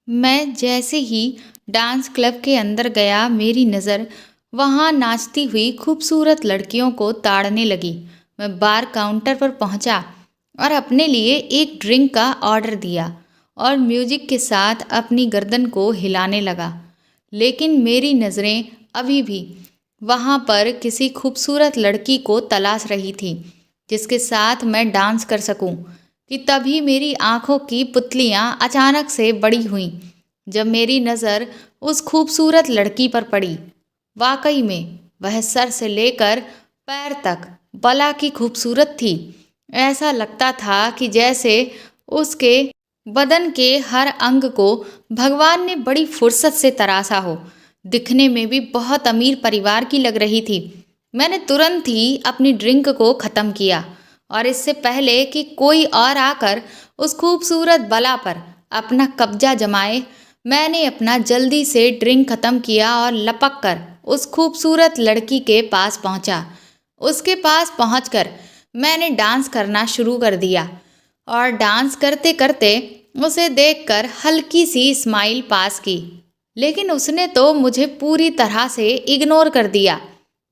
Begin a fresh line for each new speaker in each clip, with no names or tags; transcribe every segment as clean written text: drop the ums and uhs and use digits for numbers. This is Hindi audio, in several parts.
मैं जैसे ही डांस क्लब के अंदर गया, मेरी नज़र वहाँ नाचती हुई खूबसूरत लड़कियों को ताड़ने लगी। मैं बार काउंटर पर पहुँचा और अपने लिए एक ड्रिंक का ऑर्डर दिया और म्यूजिक के साथ अपनी गर्दन को हिलाने लगा। लेकिन मेरी नज़रें अभी भी वहाँ पर किसी खूबसूरत लड़की को तलाश रही थी जिसके साथ मैं डांस कर सकूं। कि तभी मेरी आंखों की पुतलियां अचानक से बड़ी हुईं जब मेरी नज़र उस खूबसूरत लड़की पर पड़ी। वाकई में वह सर से लेकर पैर तक बला की खूबसूरत थी। ऐसा लगता था कि जैसे उसके बदन के हर अंग को भगवान ने बड़ी फुर्सत से तराशा हो। दिखने में भी बहुत अमीर परिवार की लग रही थी। मैंने तुरंत ही अपनी ड्रिंक को ख़त्म किया और इससे पहले कि कोई और आकर उस खूबसूरत बला पर अपना कब्जा जमाए, मैंने अपना जल्दी से ड्रिंक ख़त्म किया और लपक कर उस खूबसूरत लड़की के पास पहुंचा। उसके पास पहुंचकर मैंने डांस करना शुरू कर दिया और डांस करते करते उसे देखकर हल्की सी स्माइल पास की। लेकिन उसने तो मुझे पूरी तरह से इग्नोर कर दिया।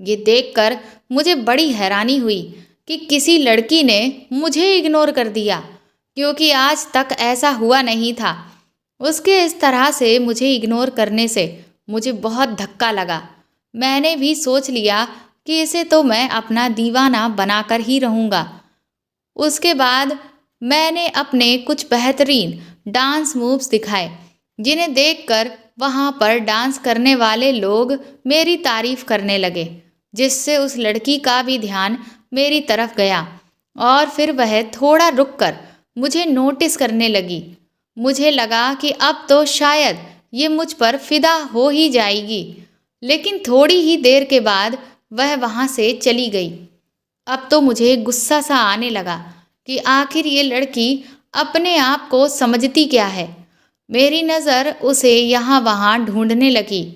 ये देखकर मुझे बड़ी हैरानी हुई कि किसी लड़की ने मुझे इग्नोर कर दिया, क्योंकि आज तक ऐसा हुआ नहीं था। उसके इस तरह से मुझे इग्नोर करने से मुझे बहुत धक्का लगा। मैंने भी सोच लिया कि इसे तो मैं अपना दीवाना बनाकर ही रहूँगा। उसके बाद मैंने अपने कुछ बेहतरीन डांस मूव्स दिखाए, जिन्हें देखकर वहाँ पर डांस करने वाले लोग मेरी तारीफ करने लगे, जिससे उस लड़की का भी ध्यान मेरी तरफ गया और फिर वह थोड़ा रुककर मुझे नोटिस करने लगी। मुझे लगा कि अब तो शायद ये मुझ पर फिदा हो ही जाएगी, लेकिन थोड़ी ही देर के बाद वह वहाँ से चली गई। अब तो मुझे गुस्सा सा आने लगा कि आखिर ये लड़की अपने आप को समझती क्या है। मेरी नज़र उसे यहाँ वहाँ ढूंढने लगी,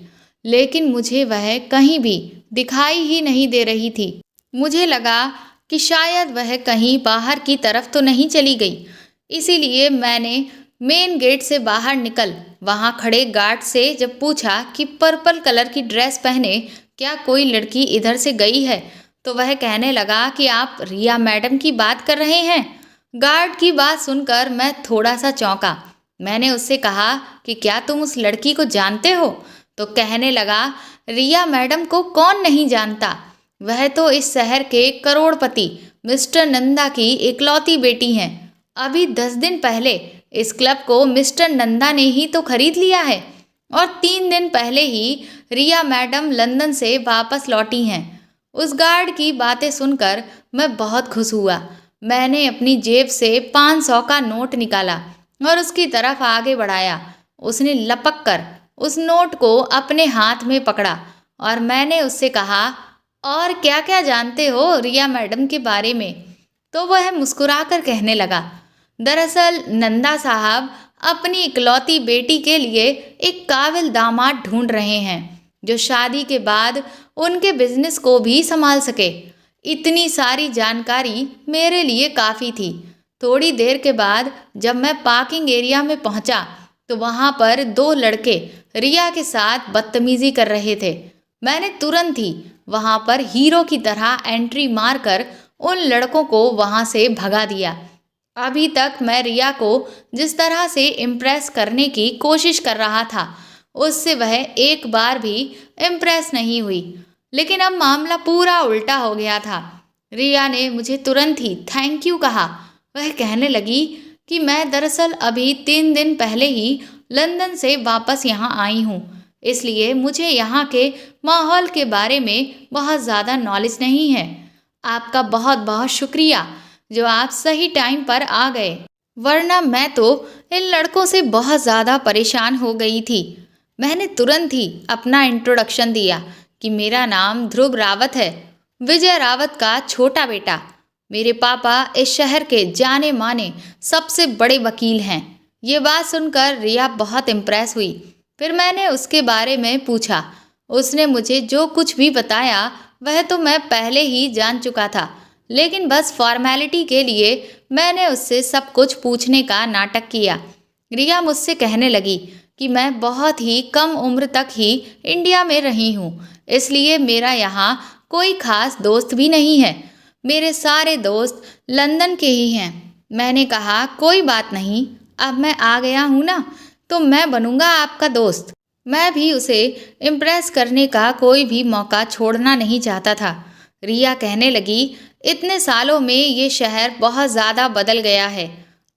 लेकिन मुझे वह कहीं भी दिखाई ही नहीं दे रही थी। मुझे लगा कि शायद वह कहीं बाहर की तरफ तो नहीं चली गई। इसीलिए मैंने मेन गेट से बाहर निकल वहाँ खड़े गार्ड से जब पूछा कि पर्पल कलर की ड्रेस पहने क्या कोई लड़की इधर से गई है, तो वह कहने लगा कि आप रिया मैडम की बात कर रहे हैं। गार्ड की बात सुनकर मैं थोड़ा सा चौंका। मैंने उससे कहा कि क्या तुम उस लड़की को जानते हो? तो कहने लगा, रिया मैडम को कौन नहीं जानता, वह तो इस शहर के करोड़पति मिस्टर नंदा की इकलौती बेटी हैं। अभी 10 दिन पहले इस क्लब को मिस्टर नंदा ने ही तो खरीद लिया है और 3 दिन पहले ही रिया मैडम लंदन से वापस लौटी हैं। उस गार्ड की बातें सुनकर मैं बहुत खुश हुआ। मैंने अपनी जेब से 500 का नोट निकाला और उसकी तरफ आगे बढ़ाया। उसने लपक कर उस नोट को अपने हाथ में पकड़ा और मैंने उससे कहा, और क्या क्या जानते हो रिया मैडम के बारे में? तो वह मुस्कुराकर कहने लगा, दरअसल नंदा साहब अपनी इकलौती बेटी के लिए एक काबिल दामाद ढूंढ रहे हैं जो शादी के बाद उनके बिजनेस को भी संभाल सके। इतनी सारी जानकारी मेरे लिए काफ़ी थी। थोड़ी देर के बाद जब मैं पार्किंग एरिया में पहुंचा तो वहां पर 2 लड़के रिया के साथ बदतमीजी कर रहे थे। मैंने तुरंत ही वहां पर हीरो की तरह एंट्री मारकर उन लड़कों को वहां से भगा दिया। अभी तक मैं रिया को जिस तरह से इम्प्रेस करने की कोशिश कर रहा था, उससे वह एक बार भी इम्प्रेस नहीं हुई। लेकिन अब मामला पूरा उल्टा हो गया था। रिया ने मुझे तुरंत ही थैंक यू कहा। वह कहने लगी कि मैं दरअसल अभी 3 दिन पहले ही लंदन से वापस यहाँ आई हूँ, इसलिए मुझे यहाँ के माहौल के बारे में बहुत ज़्यादा नॉलेज नहीं है। आपका बहुत बहुत शुक्रिया जो आप सही टाइम पर आ गए, वरना मैं तो इन लड़कों से बहुत ज़्यादा परेशान हो गई थी। मैंने तुरंत ही अपना इंट्रोडक्शन दिया कि मेरा नाम ध्रुव रावत है, विजय रावत का छोटा बेटा। मेरे पापा इस शहर के जाने माने सबसे बड़े वकील हैं। ये बात सुनकर रिया बहुत इम्प्रेस हुई। फिर मैंने उसके बारे में पूछा। उसने मुझे जो कुछ भी बताया वह तो मैं पहले ही जान चुका था, लेकिन बस फॉर्मेलिटी के लिए मैंने उससे सब कुछ पूछने का नाटक किया। रिया मुझसे कहने लगी कि मैं बहुत ही कम उम्र तक ही इंडिया में रही हूँ, इसलिए मेरा यहाँ कोई खास दोस्त भी नहीं है। मेरे सारे दोस्त लंदन के ही हैं। मैंने कहा कोई बात नहीं, अब मैं आ गया हूँ ना, तो मैं बनूंगा आपका दोस्त। मैं भी उसे इम्प्रेस करने का कोई भी मौका छोड़ना नहीं चाहता था। रिया कहने लगी, इतने सालों में ये शहर बहुत ज़्यादा बदल गया है।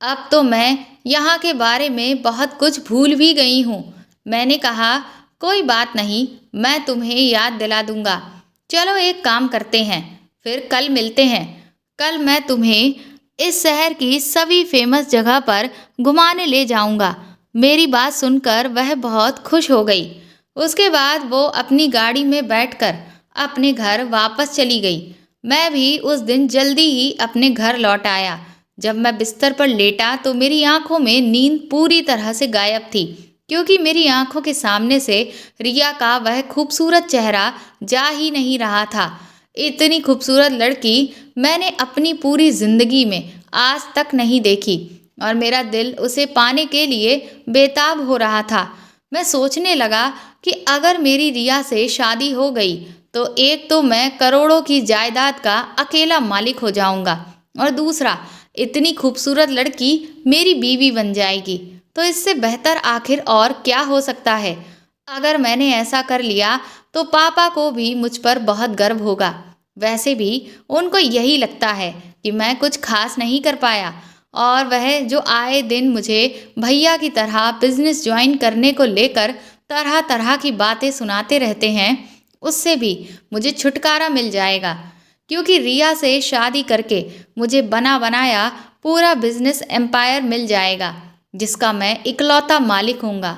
अब तो मैं यहाँ के बारे में बहुत कुछ भूल भी गई हूँ। मैंने कहा कोई बात नहीं, मैं तुम्हें याद दिला दूंगा। चलो एक काम करते हैं, फिर कल मिलते हैं। कल मैं तुम्हें इस शहर की सभी फेमस जगह पर घुमाने ले जाऊंगा। मेरी बात सुनकर वह बहुत खुश हो गई। उसके बाद वो अपनी गाड़ी में बैठकर अपने घर वापस चली गई। मैं भी उस दिन जल्दी ही अपने घर लौट आया। जब मैं बिस्तर पर लेटा तो मेरी आंखों में नींद पूरी तरह से गायब थी, क्योंकि मेरी आंखों के सामने से रिया का वह खूबसूरत चेहरा जा ही नहीं रहा था। इतनी खूबसूरत लड़की मैंने अपनी पूरी जिंदगी में आज तक नहीं देखी और मेरा दिल उसे पाने के लिए बेताब हो रहा था। मैं सोचने लगा कि अगर मेरी रिया से शादी हो गई तो एक तो मैं करोड़ों की जायदाद का अकेला मालिक हो जाऊंगा और दूसरा इतनी खूबसूरत लड़की मेरी बीवी बन जाएगी। तो इससे बेहतर आखिर और क्या हो सकता है। अगर मैंने ऐसा कर लिया तो पापा को भी मुझ पर बहुत गर्व होगा। वैसे भी उनको यही लगता है कि मैं कुछ खास नहीं कर पाया और वह जो आए दिन मुझे भैया की तरह बिजनेस ज्वाइन करने को लेकर तरह तरह की बातें सुनाते रहते हैं, उससे भी मुझे छुटकारा मिल जाएगा, क्योंकि रिया से शादी करके मुझे बना बनाया पूरा बिजनेस एम्पायर मिल जाएगा, जिसका मैं इकलौता मालिक होऊंगा।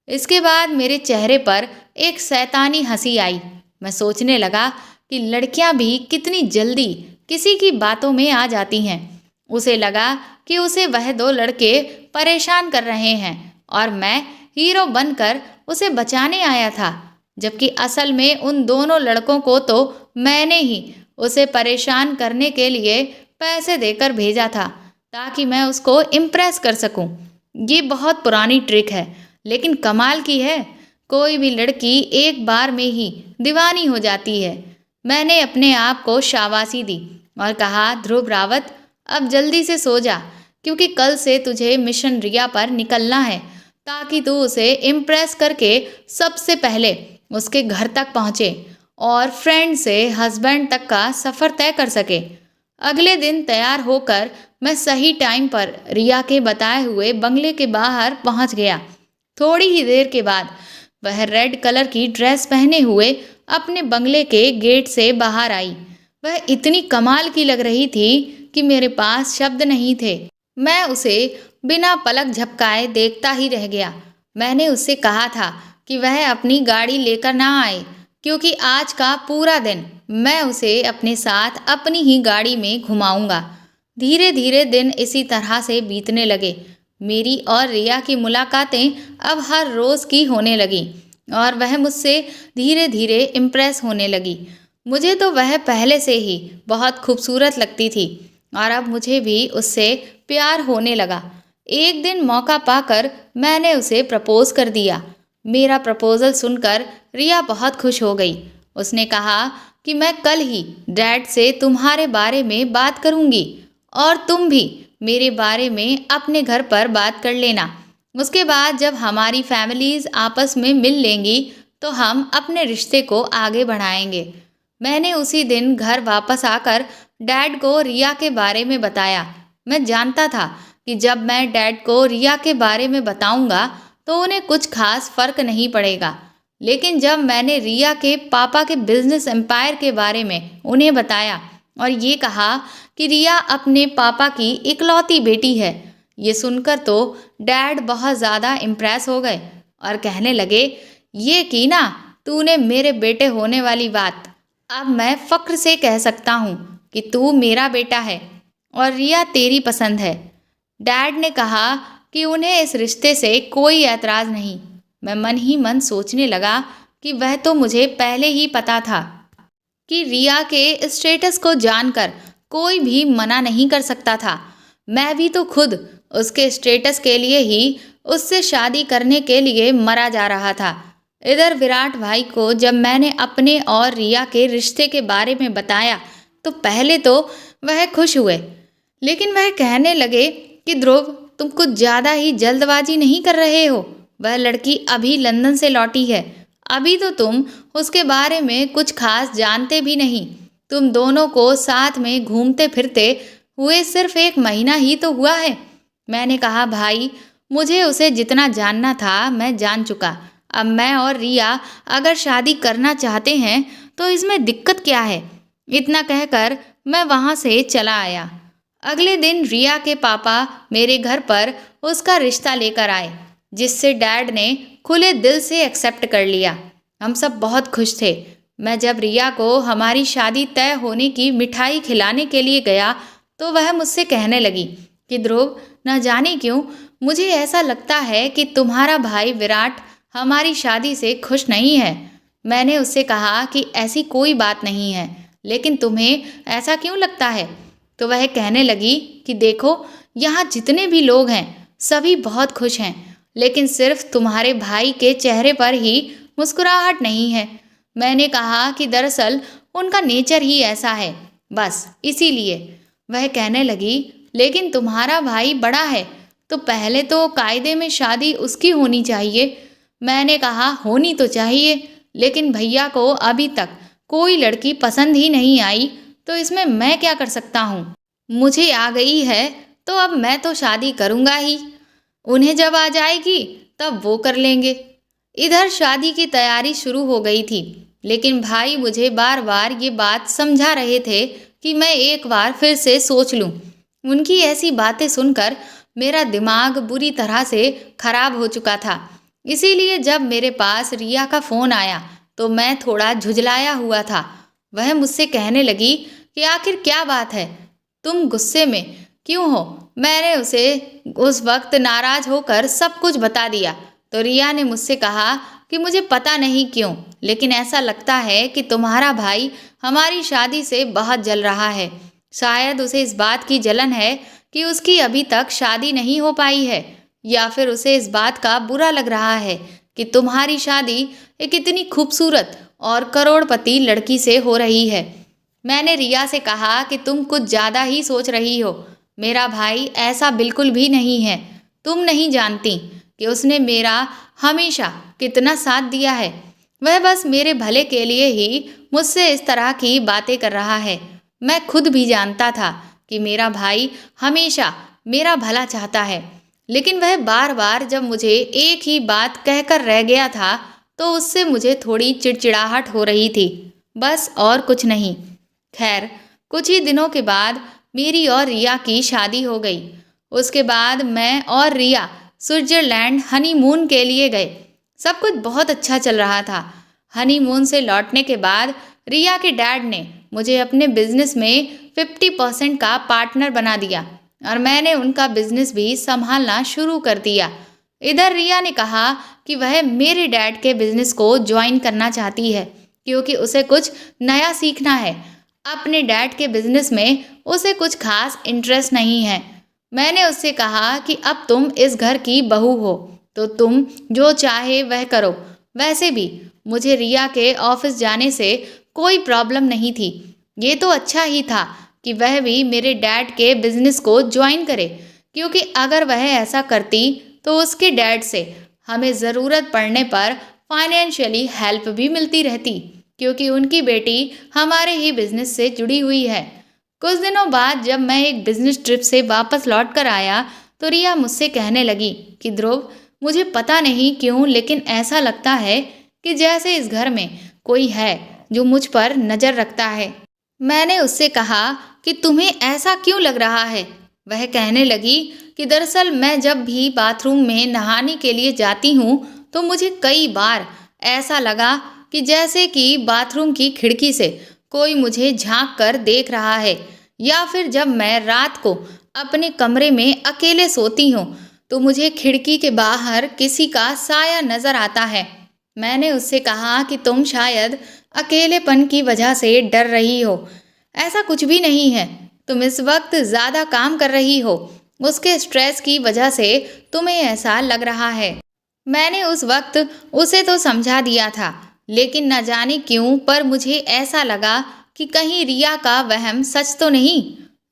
इसके बाद मेरे चेहरे पर एक शैतानी हंसी आई। मैं सोचने लगा कि लड़कियां भी कितनी जल्दी किसी की बातों में आ जाती हैं। उसे लगा कि उसे वह दो लड़के परेशान कर रहे हैं और मैं हीरो बनकर उसे बचाने आया था, जबकि असल में उन दोनों लड़कों को तो मैंने ही उसे परेशान करने के लिए पैसे देकर भेजा था, ताकि मैं उसको इम्प्रेस कर सकूं। ये बहुत पुरानी ट्रिक है, लेकिन कमाल की है। कोई भी लड़की एक बार में ही दीवानी हो जाती है। मैंने अपने आप को शाबाशी दी और कहा, ध्रुव रावत, अब जल्दी से सो जा, क्योंकि कल से तुझे मिशन रिया पर निकलना है, ताकि तू उसे इम्प्रेस करके सबसे पहले उसके घर तक पहुँचे और फ्रेंड से हस्बैंड तक का सफ़र तय कर सके। अगले दिन तैयार होकर मैं सही टाइम पर रिया के बताए हुए बंगले के बाहर पहुंच गया। थोड़ी ही देर के बाद वह रेड कलर की ड्रेस पहने हुए अपने बंगले के गेट से बाहर आई। वह इतनी कमाल की लग रही थी कि मेरे पास शब्द नहीं थे। मैं उसे बिना पलक झपकाए देखता ही रह गया। मैंने उससे कहा था कि वह अपनी गाड़ी लेकर ना आए, क्योंकि आज का पूरा दिन मैं उसे अपने साथ अपनी ही गाड़ी में घुमाऊंगा। धीरे धीरे दिन इसी तरह से बीतने लगे। मेरी और रिया की मुलाकातें अब हर रोज़ की होने लगी और वह मुझसे धीरे धीरे इम्प्रेस होने लगी। मुझे तो वह पहले से ही बहुत खूबसूरत लगती थी और अब मुझे भी उससे प्यार होने लगा। एक दिन मौका पाकर मैंने उसे प्रपोज कर दिया। मेरा प्रपोजल सुनकर रिया बहुत खुश हो गई। उसने कहा कि मैं कल ही डैड से तुम्हारे बारे में बात करूंगी और तुम भी मेरे बारे में अपने घर पर बात कर लेना। उसके बाद जब हमारी फैमिलीज आपस में मिल लेंगी तो हम अपने रिश्ते को आगे बढ़ाएंगे। मैंने उसी दिन घर वापस आकर डैड को रिया के बारे में बताया। मैं जानता था कि जब मैं डैड को रिया के बारे में बताऊंगा तो उन्हें कुछ खास फर्क नहीं पड़ेगा, लेकिन जब मैंने रिया के पापा के बिजनेस एम्पायर के बारे में उन्हें बताया और ये कहा कि रिया अपने पापा की इकलौती बेटी है, ये सुनकर तो डैड बहुत ज़्यादा इम्प्रेस हो गए और कहने लगे, ये की ना तूने मेरे बेटे होने वाली बात। अब मैं फ़ख्र से कह सकता हूँ कि तू मेरा बेटा है और रिया तेरी पसंद है। डैड ने कहा कि उन्हें इस रिश्ते से कोई ऐतराज़ नहीं। मैं मन ही मन सोचने लगा कि वह तो मुझे पहले ही पता था कि रिया के स्टेटस को जानकर कोई भी मना नहीं कर सकता था। मैं भी तो खुद उसके स्टेटस के लिए ही उससे शादी करने के लिए मरा जा रहा था। इधर विराट भाई को जब मैंने अपने और रिया के रिश्ते के बारे में बताया तो पहले तो वह खुश हुए, लेकिन वह कहने लगे कि ध्रुव, तुम कुछ ज़्यादा ही जल्दबाजी नहीं कर रहे हो। वह लड़की अभी लंदन से लौटी है, अभी तो तुम उसके बारे में कुछ खास जानते भी नहीं। तुम दोनों को साथ में घूमते फिरते हुए सिर्फ 1 महीना ही तो हुआ है। मैंने कहा, भाई, मुझे उसे जितना जानना था मैं जान चुका। अब मैं और रिया अगर शादी करना चाहते हैं तो इसमें दिक्कत क्या है। इतना कहकर मैं वहाँ से चला आया। अगले दिन रिया के पापा मेरे घर पर उसका रिश्ता लेकर आए, जिससे डैड ने खुले दिल से एक्सेप्ट कर लिया। हम सब बहुत खुश थे। मैं जब रिया को हमारी शादी तय होने की मिठाई खिलाने के लिए गया तो वह मुझसे कहने लगी कि ध्रुव, न जाने क्यों मुझे ऐसा लगता है कि तुम्हारा भाई विराट हमारी शादी से खुश नहीं है। मैंने उससे कहा कि ऐसी कोई बात नहीं है, लेकिन तुम्हें ऐसा क्यों लगता है? तो वह कहने लगी कि देखो, यहाँ जितने भी लोग हैं सभी बहुत खुश हैं, लेकिन सिर्फ तुम्हारे भाई के चेहरे पर ही मुस्कुराहट नहीं है। मैंने कहा कि दरअसल उनका नेचर ही ऐसा है, बस इसीलिए। वह कहने लगी, लेकिन तुम्हारा भाई बड़ा है तो पहले तो कायदे में शादी उसकी होनी चाहिए। मैंने कहा, होनी तो चाहिए, लेकिन भैया को अभी तक कोई लड़की पसंद ही नहीं आई, तो इसमें मैं क्या कर सकता हूँ। मुझे आ गई है तो अब मैं तो शादी करूँगा ही। उन्हें जब आ जाएगी तब वो कर लेंगे। इधर शादी की तैयारी शुरू हो गई थी, लेकिन भाई मुझे बार बार ये बात समझा रहे थे कि मैं एक बार फिर से सोच लूँ। उनकी ऐसी बातें सुनकर मेरा दिमाग बुरी तरह से खराब हो चुका था। इसीलिए जब मेरे पास रिया का फ़ोन आया तो मैं थोड़ा झुंझलाया हुआ था। वह मुझसे कहने लगी कि आखिर क्या बात है, तुम गुस्से में क्यों हो? मैंने उसे उस वक्त नाराज़ होकर सब कुछ बता दिया तो रिया ने मुझसे कहा कि मुझे पता नहीं क्यों, लेकिन ऐसा लगता है कि तुम्हारा भाई हमारी शादी से बहुत जल रहा है। शायद उसे इस बात की जलन है कि उसकी अभी तक शादी नहीं हो पाई है, या फिर उसे इस बात का बुरा लग रहा है कि तुम्हारी शादी एक इतनी खूबसूरत और करोड़पति लड़की से हो रही है। मैंने रिया से कहा कि तुम कुछ ज़्यादा ही सोच रही हो। मेरा भाई ऐसा बिल्कुल भी नहीं है। तुम नहीं जानती कि उसने मेरा हमेशा कितना साथ दिया है। वह बस मेरे भले के लिए ही मुझसे इस तरह की बातें कर रहा है। मैं खुद भी जानता था कि मेरा भाई हमेशा मेरा भला चाहता है, लेकिन वह बार बार जब मुझे एक ही बात कहकर रह गया था तो उससे मुझे थोड़ी चिड़चिड़ाहट हो रही थी, बस और कुछ नहीं। खैर, कुछ ही दिनों के बाद मेरी और रिया की शादी हो गई। उसके बाद मैं और रिया स्विट्जरलैंड हनीमून के लिए गए। सब कुछ बहुत अच्छा चल रहा था। हनीमून से लौटने के बाद रिया के डैड ने मुझे अपने बिजनेस में 50% का पार्टनर बना दिया और मैंने उनका बिजनेस भी संभालना शुरू कर दिया। इधर रिया ने कहा कि वह मेरे डैड के बिजनेस को ज्वाइन करना चाहती है क्योंकि उसे कुछ नया सीखना है। अपने डैड के बिजनेस में उसे कुछ खास इंटरेस्ट नहीं है। मैंने उससे कहा कि अब तुम इस घर की बहू हो तो तुम जो चाहे वह करो। वैसे भी मुझे रिया के ऑफिस जाने से कोई प्रॉब्लम नहीं थी। ये तो अच्छा ही था कि वह भी मेरे डैड के बिजनेस को ज्वाइन करे, क्योंकि अगर वह ऐसा करती तो उसके डैड से हमें ज़रूरत पड़ने पर फाइनेंशियली हेल्प भी मिलती रहती, क्योंकि उनकी बेटी हमारे ही बिजनेस से जुड़ी हुई है। कुछ दिनों बाद जब मैं एक बिजनेस ट्रिप से वापस लौट कर आया तो रिया मुझसे कहने लगी कि ध्रुव, मुझे पता नहीं क्यों लेकिन ऐसा लगता है कि जैसे इस घर में कोई है जो मुझ पर नज़र रखता है। मैंने उससे कहा कि तुम्हें ऐसा क्यों लग रहा है? वह कहने लगी कि दरअसल मैं जब भी बाथरूम में नहाने के लिए जाती हूँ तो मुझे कई बार ऐसा लगा कि जैसे कि बाथरूम की खिड़की से कोई मुझे झांक कर देख रहा है, या फिर जब मैं रात को अपने कमरे में अकेले सोती हूँ तो मुझे खिड़की के बाहर किसी का साया नज़र आता है। मैंने उससे कहा कि तुम शायद अकेलेपन की वजह से डर रही हो। ऐसा कुछ भी नहीं है, तुम इस वक्त ज़्यादा काम कर रही हो उसके स्ट्रेस की वजह से तुम्हें ऐसा लग रहा है। मैंने उस वक्त उसे तो समझा दिया था, लेकिन न जाने क्यों पर मुझे ऐसा लगा कि कहीं रिया का वहम सच तो नहीं।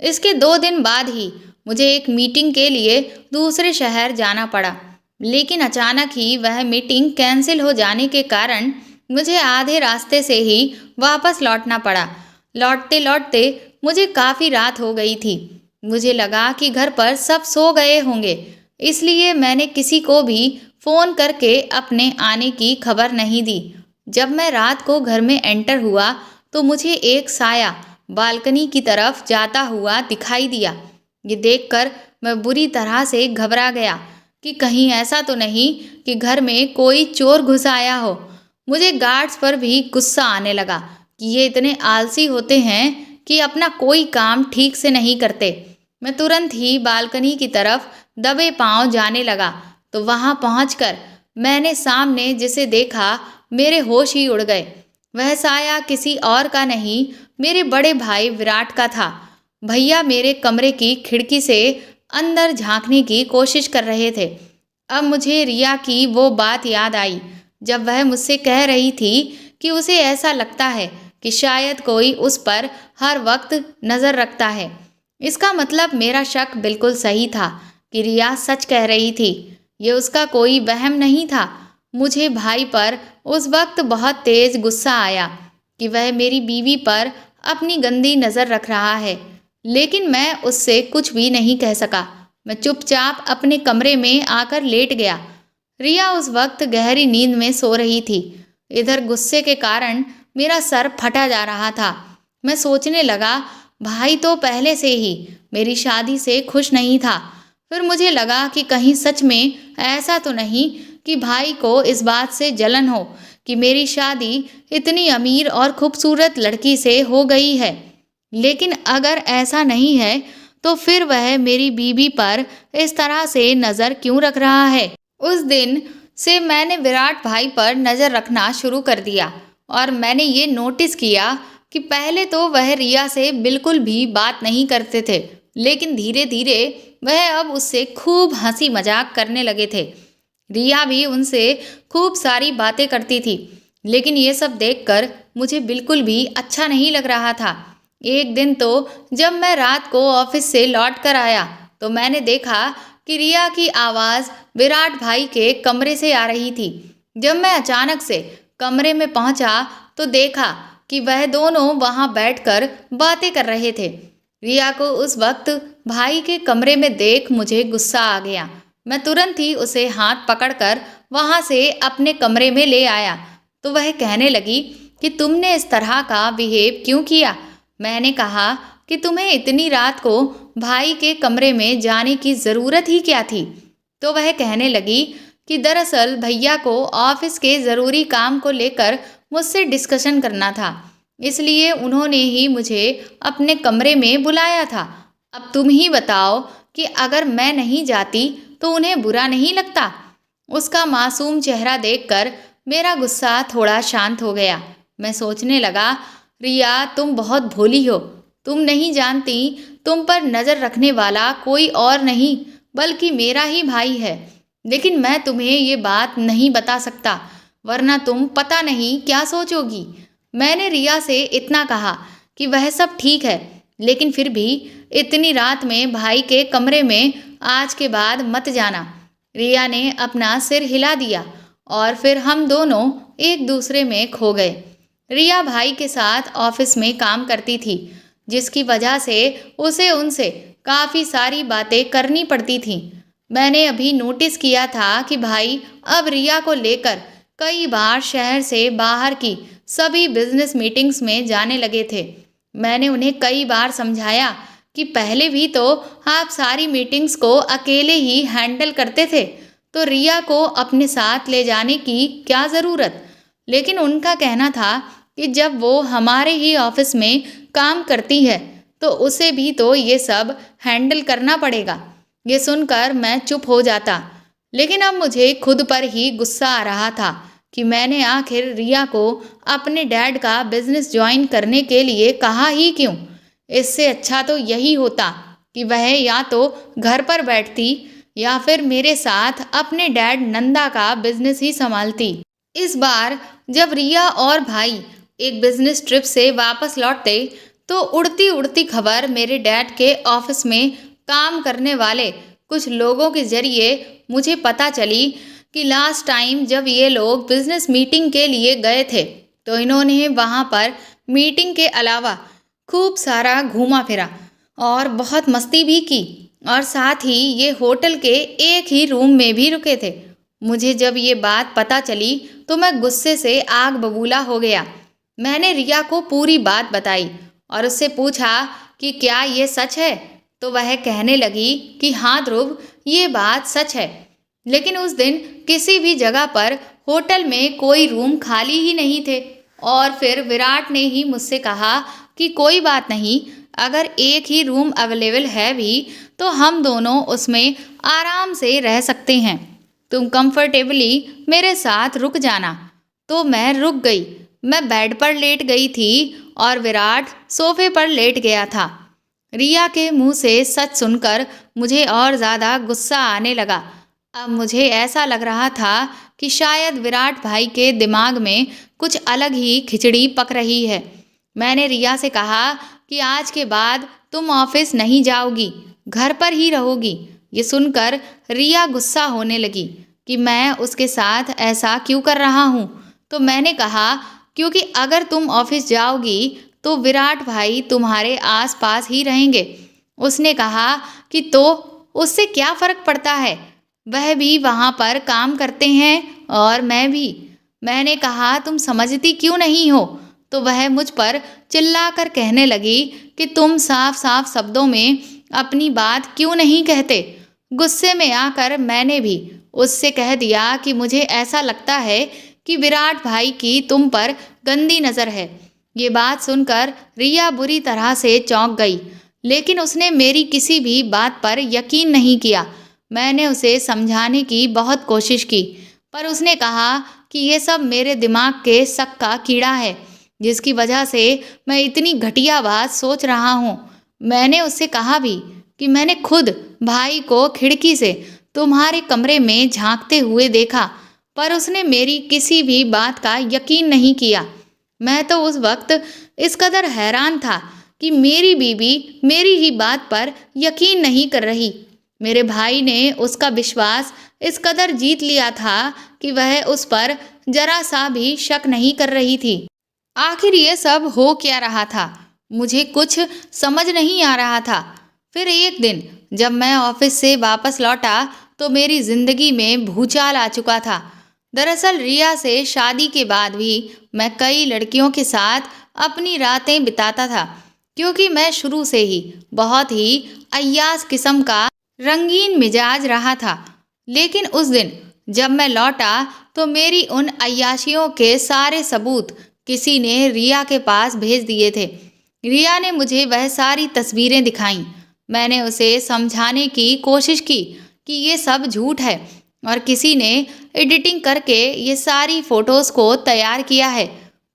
इसके 2 दिन बाद ही मुझे एक मीटिंग के लिए दूसरे शहर जाना पड़ा, लेकिन अचानक ही वह मीटिंग कैंसिल हो जाने के कारण मुझे आधे रास्ते से ही वापस लौटना पड़ा। लौटते लौटते मुझे काफ़ी रात हो गई थी। मुझे लगा कि घर पर सब सो गए होंगे, इसलिए मैंने किसी को भी फ़ोन करके अपने आने की खबर नहीं दी। जब मैं रात को घर में एंटर हुआ तो मुझे एक साया बालकनी की तरफ जाता हुआ दिखाई दिया। ये देखकर मैं बुरी तरह से घबरा गया कि कहीं ऐसा तो नहीं कि घर में कोई चोर घुस आया हो। मुझे गार्ड्स पर भी गुस्सा आने लगा कि ये इतने आलसी होते हैं कि अपना कोई काम ठीक से नहीं करते। मैं तुरंत ही बालकनी की तरफ दबे पांव जाने लगा तो वहां पहुंचकर मैंने सामने जिसे देखा, मेरे होश ही उड़ गए। वह साया किसी और का नहीं, मेरे बड़े भाई विराट का था। भैया मेरे कमरे की खिड़की से अंदर झांकने की कोशिश कर रहे थे। अब मुझे रिया की वो बात याद आई जब वह मुझसे कह रही थी कि उसे ऐसा लगता है कि शायद कोई उस पर हर वक्त नज़र रखता है। इसका मतलब मेरा शक बिल्कुल सही था कि रिया सच कह रही थी। ये उसका कोई वहम नहीं था। मुझे भाई पर उस वक्त बहुत तेज गुस्सा आया कि वह मेरी बीवी पर अपनी गंदी नज़र रख रहा है, लेकिन मैं उससे कुछ भी नहीं कह सका। मैं चुपचाप अपने कमरे में आकर लेट गया। रिया उस वक्त गहरी नींद में सो रही थी। इधर गुस्से के कारण मेरा सर फटा जा रहा था। मैं सोचने लगा, भाई तो पहले से ही मेरी शादी से खुश नहीं था। फिर मुझे लगा कि कहीं सच में ऐसा तो नहीं कि भाई को इस बात से जलन हो कि मेरी शादी इतनी अमीर और खूबसूरत लड़की से हो गई है। लेकिन अगर ऐसा नहीं है तो फिर वह मेरी बीवी पर इस तरह से नज़र क्यों रख रहा है। उस दिन से मैंने विराट भाई पर नज़र रखना शुरू कर दिया और मैंने ये नोटिस किया कि पहले तो वह रिया से बिल्कुल भी बात नहीं करते थे, लेकिन धीरे धीरे वह अब उससे खूब हंसी मजाक करने लगे थे। रिया भी उनसे खूब सारी बातें करती थी, लेकिन ये सब देखकर मुझे बिल्कुल भी अच्छा नहीं लग रहा था। एक दिन तो जब मैं रात को ऑफिस से लौट कर आया तो मैंने देखा कि रिया की आवाज़ विराट भाई के कमरे से आ रही थी। जब मैं अचानक से कमरे में पहुंचा तो देखा कि वह दोनों वहां बैठकर बातें कर रहे थे। रिया को उस वक्त भाई के कमरे में देख मुझे गुस्सा आ गया। मैं तुरंत ही उसे हाथ पकड़कर वहां से अपने कमरे में ले आया तो वह कहने लगी कि तुमने इस तरह का बिहेव क्यों किया। मैंने कहा कि तुम्हें इतनी रात को भाई के कमरे में जाने की ज़रूरत ही क्या थी। तो वह कहने लगी कि दरअसल भैया को ऑफिस के ज़रूरी काम को लेकर मुझसे डिस्कशन करना था, इसलिए उन्होंने ही मुझे अपने कमरे में बुलाया था। अब तुम ही बताओ कि अगर मैं नहीं जाती तो उन्हें बुरा नहीं लगता। उसका मासूम चेहरा देखकर मेरा गुस्सा थोड़ा शांत हो गया। मैं सोचने लगा, रिया तुम बहुत भोली हो। तुम नहीं जानती तुम पर नज़र रखने वाला कोई और नहीं बल्कि मेरा ही भाई है। लेकिन मैं तुम्हें ये बात नहीं बता सकता, वरना तुम पता नहीं क्या सोचोगी। मैंने रिया से इतना कहा कि वह सब ठीक है, लेकिन फिर भी इतनी रात में भाई के कमरे में आज के बाद मत जाना। रिया ने अपना सिर हिला दिया और फिर हम दोनों एक दूसरे में खो गए। रिया भाई के साथ ऑफिस में काम करती थी, जिसकी वजह से उसे उनसे काफ़ी सारी बातें करनी पड़ती थीं। मैंने अभी नोटिस किया था कि भाई अब रिया को लेकर कई बार शहर से बाहर की सभी बिजनेस मीटिंग्स में जाने लगे थे। मैंने उन्हें कई बार समझाया कि पहले भी तो आप सारी मीटिंग्स को अकेले ही हैंडल करते थे, तो रिया को अपने साथ ले जाने की क्या ज़रूरत। लेकिन उनका कहना था कि जब वो हमारे ही ऑफिस में काम करती है तो उसे भी तो ये सब हैंडल करना पड़ेगा। ये सुनकर मैं चुप हो जाता, लेकिन अब मुझे खुद पर ही गुस्सा आ रहा था कि मैंने आखिर रिया को अपने डैड का बिजनेस ज्वाइन करने के लिए कहा ही क्यों। इससे अच्छा तो यही होता कि वह या तो घर पर बैठती या फिर मेरे साथ अपने डैड नंदा का बिजनेस ही संभालती। इस बार जब रिया और भाई एक बिजनेस ट्रिप से वापस लौटते तो उड़ती उड़ती खबर मेरे डैड के ऑफिस में काम करने वाले कुछ लोगों के जरिए मुझे पता चली कि लास्ट टाइम जब ये लोग बिजनेस मीटिंग के लिए गए थे तो इन्होंने वहाँ पर मीटिंग के अलावा खूब सारा घूमा फिरा और बहुत मस्ती भी की और साथ ही ये होटल के एक ही रूम में भी रुके थे। मुझे जब ये बात पता चली तो मैं गुस्से से आग बबूला हो गया। मैंने रिया को पूरी बात बताई और उससे पूछा कि क्या ये सच है, तो वह कहने लगी कि हाँ ध्रुव, ये बात सच है। लेकिन उस दिन किसी भी जगह पर होटल में कोई रूम खाली ही नहीं थे और फिर विराट ने ही मुझसे कहा कि कोई बात नहीं, अगर एक ही रूम अवेलेबल है भी तो हम दोनों उसमें आराम से रह सकते हैं, तुम कंफर्टेबली मेरे साथ रुक जाना। तो मैं रुक गई। मैं बेड पर लेट गई थी और विराट सोफे पर लेट गया था। रिया के मुंह से सच सुनकर मुझे और ज़्यादा गुस्सा आने लगा। अब मुझे ऐसा लग रहा था कि शायद विराट भाई के दिमाग में कुछ अलग ही खिचड़ी पक रही है। मैंने रिया से कहा कि आज के बाद तुम ऑफिस नहीं जाओगी, घर पर ही रहोगी। ये सुनकर रिया गुस्सा होने लगी कि मैं उसके साथ ऐसा क्यों कर रहा हूँ। तो मैंने कहा क्योंकि अगर तुम ऑफिस जाओगी तो विराट भाई तुम्हारे आसपास ही रहेंगे। उसने कहा कि तो उससे क्या फ़र्क पड़ता है, वह भी वहाँ पर काम करते हैं और मैं भी। मैंने कहा तुम समझती क्यों नहीं हो। तो वह मुझ पर चिल्लाकर कहने लगी कि तुम साफ साफ शब्दों में अपनी बात क्यों नहीं कहते। गुस्से में आकर मैंने भी उससे कह दिया कि मुझे ऐसा लगता है कि विराट भाई की तुम पर गंदी नज़र है। ये बात सुनकर रिया बुरी तरह से चौंक गई, लेकिन उसने मेरी किसी भी बात पर यकीन नहीं किया। मैंने उसे समझाने की बहुत कोशिश की, पर उसने कहा कि ये सब मेरे दिमाग के शक का कीड़ा है, जिसकी वजह से मैं इतनी घटिया बात सोच रहा हूँ। मैंने उससे कहा भी कि मैंने खुद भाई को खिड़की से तुम्हारे कमरे में झांकते हुए देखा, पर उसने मेरी किसी भी बात का यकीन नहीं किया। मैं तो उस वक्त इस कदर हैरान था कि मेरी बीवी मेरी ही बात पर यकीन नहीं कर रही। मेरे भाई ने उसका विश्वास इस कदर जीत लिया था कि वह उस पर जरा सा भी शक नहीं कर रही थी। आखिर ये सब हो क्या रहा था, मुझे कुछ समझ नहीं आ रहा था। फिर एक दिन जब मैं ऑफिस से वापस लौटा तो मेरी जिंदगी में भूचाल आ चुका था। दरअसल रिया से शादी के बाद भी मैं कई लड़कियों के साथ अपनी रातें बिताता था, क्योंकि मैं शुरू से ही बहुत ही अय्यास किस्म का रंगीन मिजाज रहा था। लेकिन उस दिन जब मैं लौटा तो मेरी उन अय्याशियों के सारे सबूत किसी ने रिया के पास भेज दिए थे। रिया ने मुझे वह सारी तस्वीरें दिखाईं। मैंने उसे समझाने की कोशिश की कि ये सब झूठ है और किसी ने एडिटिंग करके ये सारी फोटोज़ को तैयार किया है,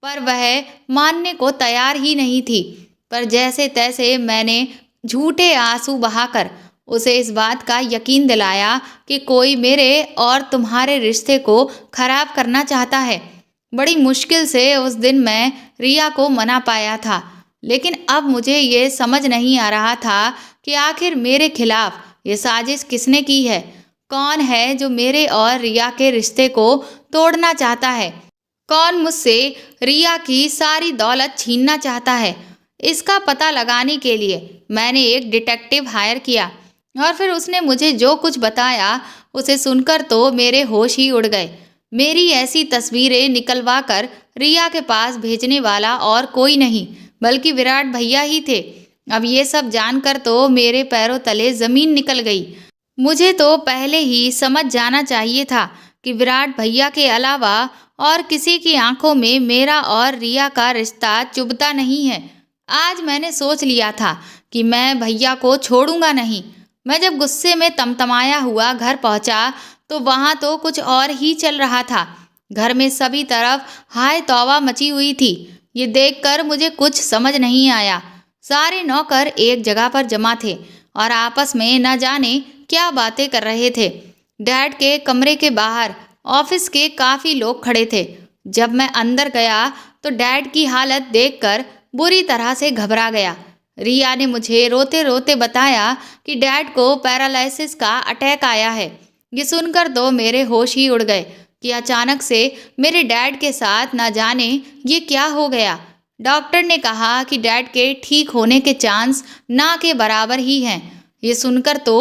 पर वह मानने को तैयार ही नहीं थी। पर जैसे तैसे मैंने झूठे आंसू बहाकर उसे इस बात का यकीन दिलाया कि कोई मेरे और तुम्हारे रिश्ते को खराब करना चाहता है। बड़ी मुश्किल से उस दिन मैं रिया को मना पाया था, लेकिन अब मुझे ये समझ नहीं आ रहा था कि आखिर मेरे खिलाफ ये साजिश किसने की है। कौन है जो मेरे और रिया के रिश्ते को तोड़ना चाहता है, कौन मुझसे रिया की सारी दौलत छीनना चाहता है। इसका पता लगाने के लिए मैंने एक डिटेक्टिव हायर किया और फिर उसने मुझे जो कुछ बताया उसे सुनकर तो मेरे होश ही उड़ गए। मेरी ऐसी तस्वीरें निकलवा कर रिया के पास भेजने वाला और कोई नहीं बल्कि विराट भैया ही थे। अब ये सब जानकर तो मेरे पैरों तले ज़मीन निकल गई। मुझे तो पहले ही समझ जाना चाहिए था कि विराट भैया के अलावा और किसी की आंखों में मेरा और रिया का रिश्ता चुभता नहीं है। आज मैंने सोच लिया था कि मैं भैया को छोड़ूंगा नहीं। मैं जब गुस्से में तमतमाया हुआ घर पहुंचा तो वहां तो कुछ और ही चल रहा था। घर में सभी तरफ हाय तौबा मची हुई थी। ये देखकर मुझे कुछ समझ नहीं आया। सारे नौकर एक जगह पर जमा थे और आपस में न जाने क्या बातें कर रहे थे। डैड के कमरे के बाहर ऑफिस के काफ़ी लोग खड़े थे। जब मैं अंदर गया तो डैड की हालत देखकर बुरी तरह से घबरा गया। रिया ने मुझे रोते रोते बताया कि डैड को पैरालिसिस का अटैक आया है। ये सुनकर तो मेरे होश ही उड़ गए कि अचानक से मेरे डैड के साथ न जाने ये क्या हो गया। डॉक्टर ने कहा कि डैड के ठीक होने के चांस ना के बराबर ही हैं। ये सुनकर तो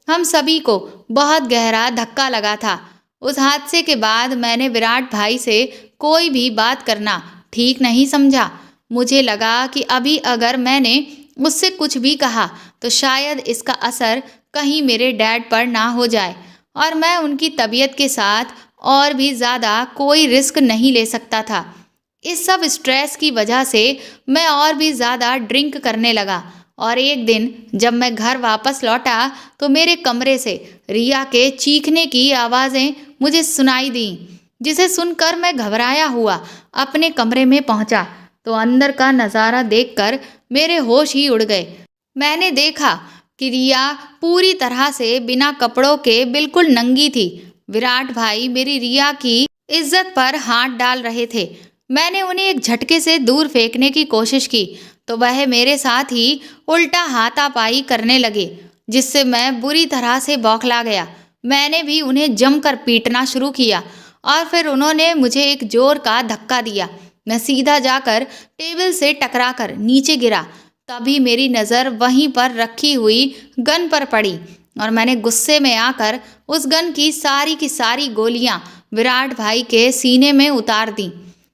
हम सभी को बहुत गहरा धक्का लगा था। उस हादसे के बाद मैंने विराट भाई से कोई भी बात करना ठीक नहीं समझा। मुझे लगा कि अभी अगर मैंने उससे कुछ भी कहा तो शायद इसका असर कहीं मेरे डैड पर ना हो जाए और मैं उनकी तबीयत के साथ और भी ज़्यादा कोई रिस्क नहीं ले सकता था। इस सब स्ट्रेस की वजह से मैं और भी ज़्यादा ड्रिंक करने लगा और एक दिन जब मैं घर वापस लौटा तो मेरे कमरे से रिया के चीखने की आवाज़ें मुझे सुनाई दीं, जिसे सुनकर मैं घबराया हुआ अपने कमरे में पहुंचा तो अंदर का नज़ारा देखकर मेरे होश ही उड़ गए। मैंने देखा कि रिया पूरी तरह से बिना कपड़ों के बिल्कुल नंगी थी। विराट भाई मेरी रिया की इज्जत पर हाथ डाल रहे थे। मैंने उन्हें एक झटके से दूर फेंकने की कोशिश की तो वह मेरे साथ ही उल्टा हाथापाई करने लगे, जिससे मैं बुरी तरह से बौखला गया। मैंने भी उन्हें जमकर पीटना शुरू किया और फिर उन्होंने मुझे एक जोर का धक्का दिया। मैं सीधा जाकर टेबल से टकराकर नीचे गिरा। तभी मेरी नज़र वहीं पर रखी हुई गन पर पड़ी और मैंने गुस्से में आकर उस गन की सारी गोलियां विराट भाई के सीने में उतार दी।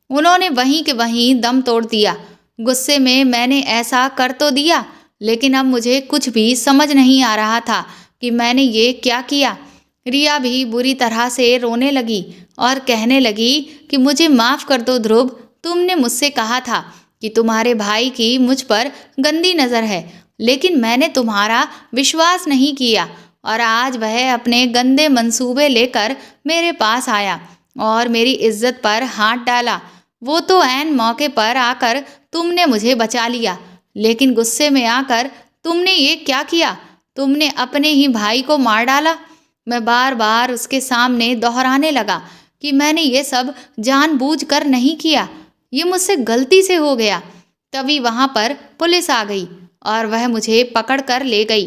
उन्होंने वहीं के वहीं दम तोड़ दिया। गुस्से में मैंने ऐसा कर तो दिया, लेकिन अब मुझे कुछ भी समझ नहीं आ रहा था कि मैंने ये क्या किया। रिया भी बुरी तरह से रोने लगी और कहने लगी कि मुझे माफ़ कर दो ध्रुव, तुमने मुझसे कहा था कि तुम्हारे भाई की मुझ पर गंदी नज़र है, लेकिन मैंने तुम्हारा विश्वास नहीं किया और आज वह अपने गंदे मंसूबे लेकर मेरे पास आया और मेरी इज्जत पर हाथ डाला। वो तो ऐन मौके पर आकर तुमने मुझे बचा लिया, लेकिन गुस्से में आकर तुमने ये क्या किया? तुमने अपने ही भाई को मार डाला। मैं बार बार उसके सामने दोहराने लगा कि मैंने ये सब जानबूझकर नहीं किया, ये मुझसे गलती से हो गया। तभी वहाँ पर पुलिस आ गई और वह मुझे पकड़ कर ले गई।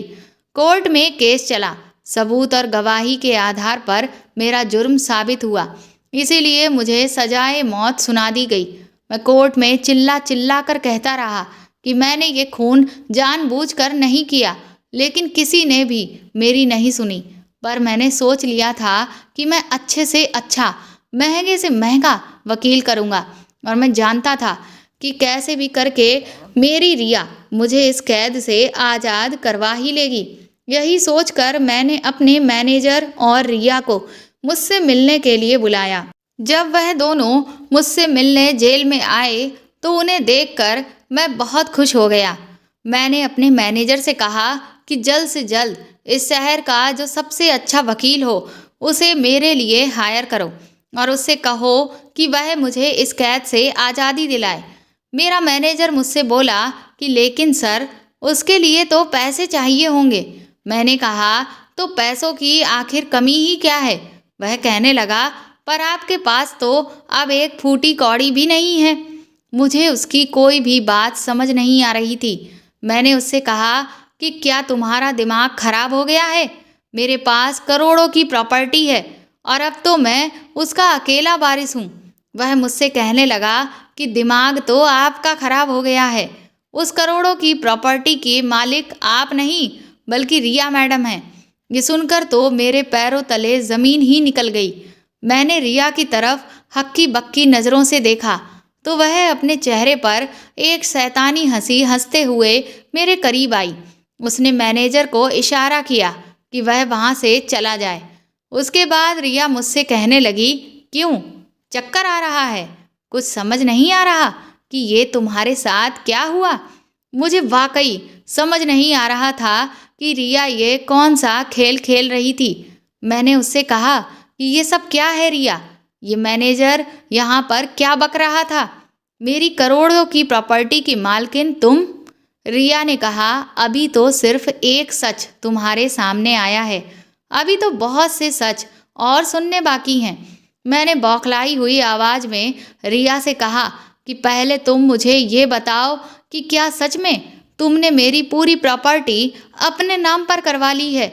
कोर्ट में केस चला। सबूत और गवाही के आधार पर मेरा जुर्म साबित हुआ, इसीलिए मुझे सजाए मौत सुना दी गई। मैं कोर्ट में चिल्ला चिल्ला कर कहता रहा कि मैंने ये खून जानबूझकर नहीं किया, लेकिन किसी ने भी मेरी नहीं सुनी। पर मैंने सोच लिया था कि मैं अच्छे से अच्छा, महंगे से महंगा वकील करूँगा और मैं जानता था कि कैसे भी करके मेरी रिया मुझे इस कैद से आज़ाद करवा ही लेगी। यही सोचकर मैंने अपने मैनेजर और रिया को मुझसे मिलने के लिए बुलाया। जब वह दोनों मुझसे मिलने जेल में आए तो उन्हें देखकर मैं बहुत खुश हो गया। मैंने अपने मैनेजर से कहा कि जल्द से जल्द इस शहर का जो सबसे अच्छा वकील हो उसे मेरे लिए हायर करो और उससे कहो कि वह मुझे इस कैद से आज़ादी दिलाए। मेरा मैनेजर मुझसे बोला कि लेकिन सर, उसके लिए तो पैसे चाहिए होंगे। मैंने कहा तो पैसों की आखिर कमी ही क्या है? वह कहने लगा, पर आपके पास तो अब एक फूटी कौड़ी भी नहीं है। मुझे उसकी कोई भी बात समझ नहीं आ रही थी। मैंने उससे कहा कि क्या तुम्हारा दिमाग खराब हो गया है? मेरे पास करोड़ों की प्रॉपर्टी है और अब तो मैं उसका अकेला वारिस हूँ। वह मुझसे कहने लगा कि दिमाग तो आपका खराब हो गया है। उस करोड़ों की प्रॉपर्टी के मालिक आप नहीं बल्कि रिया मैडम हैं। ये सुनकर तो मेरे पैरों तले ज़मीन ही निकल गई। मैंने रिया की तरफ हक्की बक्की नज़रों से देखा तो वह अपने चेहरे पर एक शैतानी हंसी हंसते हुए मेरे करीब आई। उसने मैनेजर को इशारा किया कि वह वहाँ से चला जाए। उसके बाद रिया मुझसे कहने लगी, क्यों, चक्कर आ रहा है? कुछ समझ नहीं आ रहा कि ये तुम्हारे साथ क्या हुआ? मुझे वाकई समझ नहीं आ रहा था कि रिया ये कौन सा खेल खेल रही थी। मैंने उससे कहा कि ये सब क्या है रिया? ये मैनेजर यहाँ पर क्या बक रहा था? मेरी करोड़ों की प्रॉपर्टी की मालकिन तुम? रिया ने कहा, अभी तो सिर्फ एक सच तुम्हारे सामने आया है, अभी तो बहुत से सच और सुनने बाकी हैं। मैंने बौखलाई हुई आवाज में रिया से कहा कि पहले तुम मुझे ये बताओ कि क्या सच में तुमने मेरी पूरी प्रॉपर्टी अपने नाम पर करवा ली है?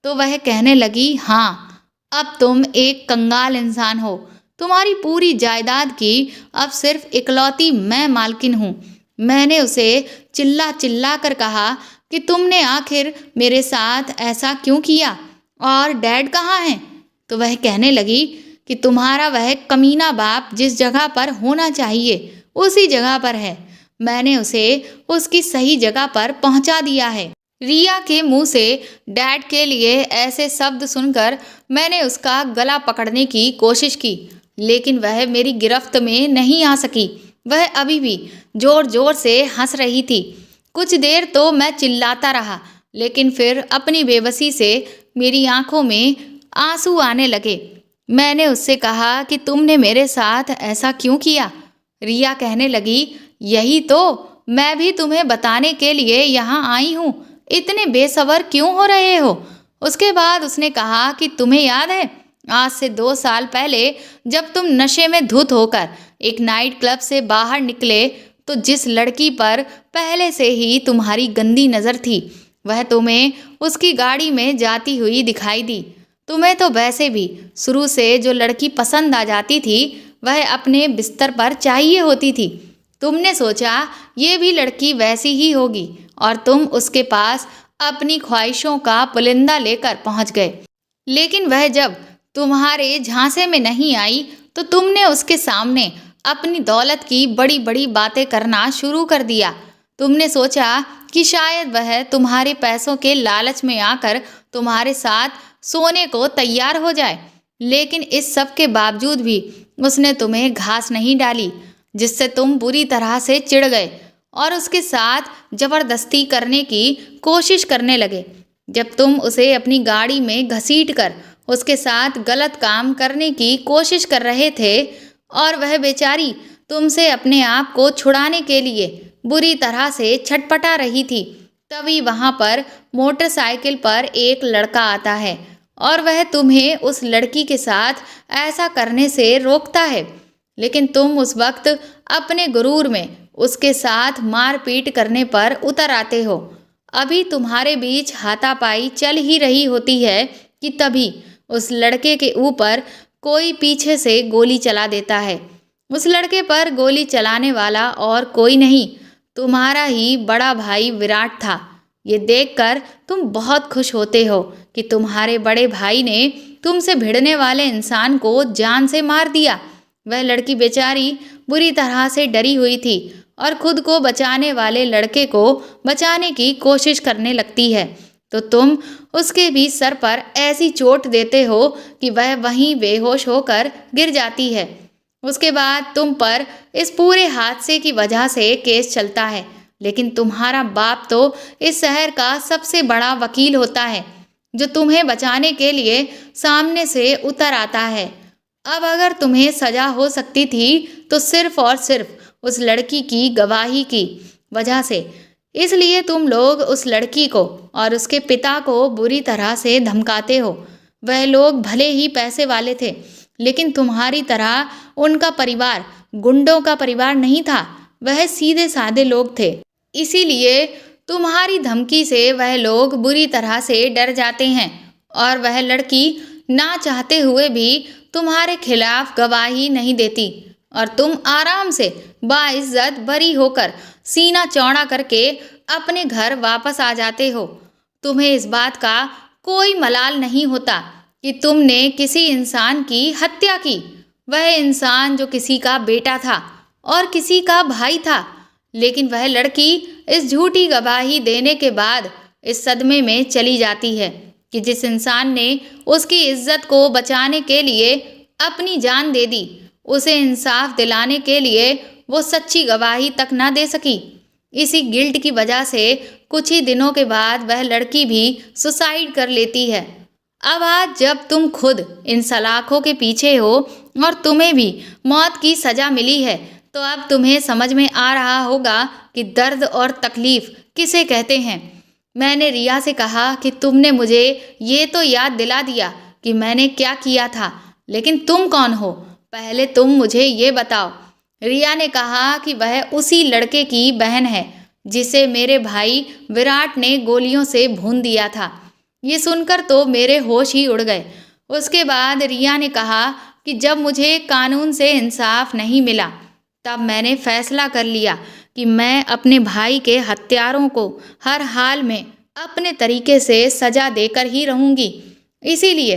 तो वह कहने लगी, हाँ, अब तुम एक कंगाल इंसान हो। तुम्हारी पूरी जायदाद की अब सिर्फ इकलौती मैं मालकिन हूँ। मैंने उसे चिल्ला चिल्ला कर कहा कि तुमने आखिर मेरे साथ ऐसा क्यों किया और डैड कहाँ हैं? तो वह कहने लगी कि तुम्हारा वह कमीना बाप जिस जगह पर होना चाहिए उसी जगह पर है। मैंने उसे उसकी सही जगह पर पहुंचा दिया है। रिया के मुंह से डैड के लिए ऐसे शब्द सुनकर मैंने उसका गला पकड़ने की कोशिश की, लेकिन वह मेरी गिरफ्त में नहीं आ सकी। वह अभी भी जोर जोर से हंस रही थी। कुछ देर तो मैं चिल्लाता रहा, लेकिन फिर अपनी बेबसी से मेरी आंखों में आंसू आने लगे। मैंने उससे कहा कि तुमने मेरे साथ ऐसा क्यों किया? रिया कहने लगी, यही तो मैं भी तुम्हें बताने के लिए यहाँ आई हूँ। इतने बेसब्र क्यों हो रहे हो? उसके बाद उसने कहा कि तुम्हें याद है, आज से 2 साल पहले जब तुम नशे में धुत होकर एक नाइट क्लब से बाहर निकले, तो जिस लड़की पर पहले से ही तुम्हारी गंदी नज़र थी, वह तुम्हें उसकी गाड़ी में जाती हुई दिखाई दी। तुम्हें तो वैसे भी शुरू से जो लड़की पसंद आ जाती थी, वह अपने बिस्तर पर चाहिए होती थी। तुमने सोचा ये भी लड़की वैसी ही होगी और तुम उसके पास अपनी ख्वाहिशों का पुलिंदा लेकर पहुंच गए। लेकिन वह जब तुम्हारे झांसे में नहीं आई, तो तुमने उसके सामने अपनी दौलत की बड़ी बड़ी बातें करना शुरू कर दिया। तुमने सोचा कि शायद वह तुम्हारे पैसों के लालच में आकर तुम्हारे साथ सोने को तैयार हो जाए, लेकिन इस सब के बावजूद भी उसने तुम्हें घास नहीं डाली, जिससे तुम बुरी तरह से चिढ़ गए और उसके साथ जबरदस्ती करने की कोशिश करने लगे। जब तुम उसे अपनी गाड़ी में घसीट कर उसके साथ गलत काम करने की कोशिश कर रहे थे और वह बेचारी तुमसे अपने आप को छुड़ाने के लिए बुरी तरह से छटपटा रही थी, तभी वहां पर मोटरसाइकिल पर एक लड़का आता है और वह तुम्हें उस लड़की के साथ ऐसा करने से रोकता है। लेकिन तुम उस वक्त अपने गुरूर में उसके साथ मारपीट करने पर उतर आते हो। अभी तुम्हारे बीच हाथापाई चल ही रही होती है कि तभी उस लड़के के ऊपर कोई पीछे से गोली चला देता है। उस लड़के पर गोली चलाने वाला और कोई नहीं, तुम्हारा ही बड़ा भाई विराट था। ये देखकर तुम बहुत खुश होते हो कि तुम्हारे बड़े भाई ने तुमसे भिड़ने वाले इंसान को जान से मार दिया। वह लड़की बेचारी बुरी तरह से डरी हुई थी और खुद को बचाने वाले लड़के को बचाने की कोशिश करने लगती है, तो तुम उसके भी सर पर ऐसी चोट देते हो कि वह वहीं बेहोश होकर गिर जाती है। उसके बाद तुम पर इस पूरे हादसे की वजह से केस चलता है, लेकिन तुम्हारा बाप तो इस शहर का सबसे बड़ा वकील होता है, जो तुम्हें बचाने के लिए सामने से उतर आता है। अब अगर तुम्हें सजा हो सकती थी तो सिर्फ और सिर्फ उस लड़की की गवाही की वजह से, इसलिए तुम लोग उस लड़की को और उसके पिता को बुरी तरह से धमकाते हो। वह लोग भले ही पैसे वाले थे, लेकिन तुम्हारी तरह उनका परिवार गुंडों का परिवार नहीं था, वह सीधे साधे लोग थे। इसीलिए तुम्हारी धमकी से वह लोग बुरी तरह से डर जाते हैं और वह लड़की ना चाहते हुए भी तुम्हारे खिलाफ गवाही नहीं देती और तुम आराम से बाइज्जत बरी होकर सीना चौड़ा करके अपने घर वापस आ जाते हो। तुम्हें इस बात का कोई मलाल नहीं होता कि तुमने किसी इंसान की हत्या की, वह इंसान जो किसी का बेटा था और किसी का भाई था। लेकिन वह लड़की इस झूठी गवाही देने के बाद इस सदमे में चली जाती है कि जिस इंसान ने उसकी इज्जत को बचाने के लिए अपनी जान दे दी, उसे इंसाफ दिलाने के लिए वो सच्ची गवाही तक ना दे सकी। इसी गिल्ट की वजह से कुछ ही दिनों के बाद वह लड़की भी सुसाइड कर लेती है। अब आज जब तुम खुद इन सलाखों के पीछे हो और तुम्हें भी मौत की सजा मिली है, तो अब तुम्हें समझ में आ रहा होगा कि दर्द और तकलीफ किसे कहते हैं। मैंने रिया से कहा कि तुमने मुझे ये तो याद दिला दिया कि मैंने क्या किया था, लेकिन तुम कौन हो, पहले तुम मुझे ये बताओ। रिया ने कहा कि वह उसी लड़के की बहन है जिसे मेरे भाई विराट ने गोलियों से भून दिया था। ये सुनकर तो मेरे होश ही उड़ गए। उसके बाद रिया ने कहा कि जब मुझे कानून से इंसाफ नहीं मिला तब मैंने फैसला कर लिया कि मैं अपने भाई के हत्यारों को हर हाल में अपने तरीके से सजा देकर ही रहूंगी। इसीलिए